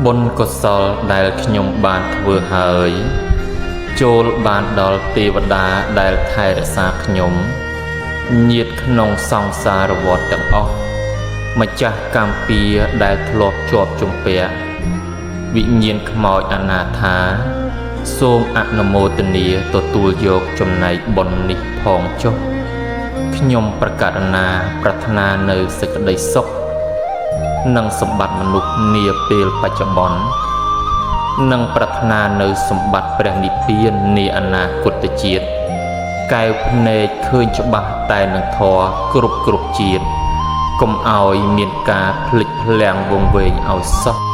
បុណ្យកុសលដែលខ្ញុំបានធ្វើហើយចូលបានដល់ទេវតាដែលថែរក្សាខ្ញុំញាតិក្នុងសង្សារវដ្តទាំងអស់ម្ចាស់កម្មពៀដែលធ្លាប់ជាប់ជំពាក់វិញ្ញាណខ្មោចអនាថាសូមអនុមោទនាទទួលយកចំណែកបុណ្យនេះផងចុះខ្ញុំប្រកាសណាប្រាថ្នានៅសេចក្តីសុខនិងសម្បត្តិមនុស្សនាពេលបច្ចុប្បន្ននិងប្រាថ្នានៅសម្បត្តិព្រះនិព្វាននាអនាគតជាតិកែវភ្នែកឃើញច្បាស់តែនឹងធម៌គ្រប់ជាតិកុំឲ្យមានការភ្លេចភ្លាំងវង្វេងឲ្យសោះ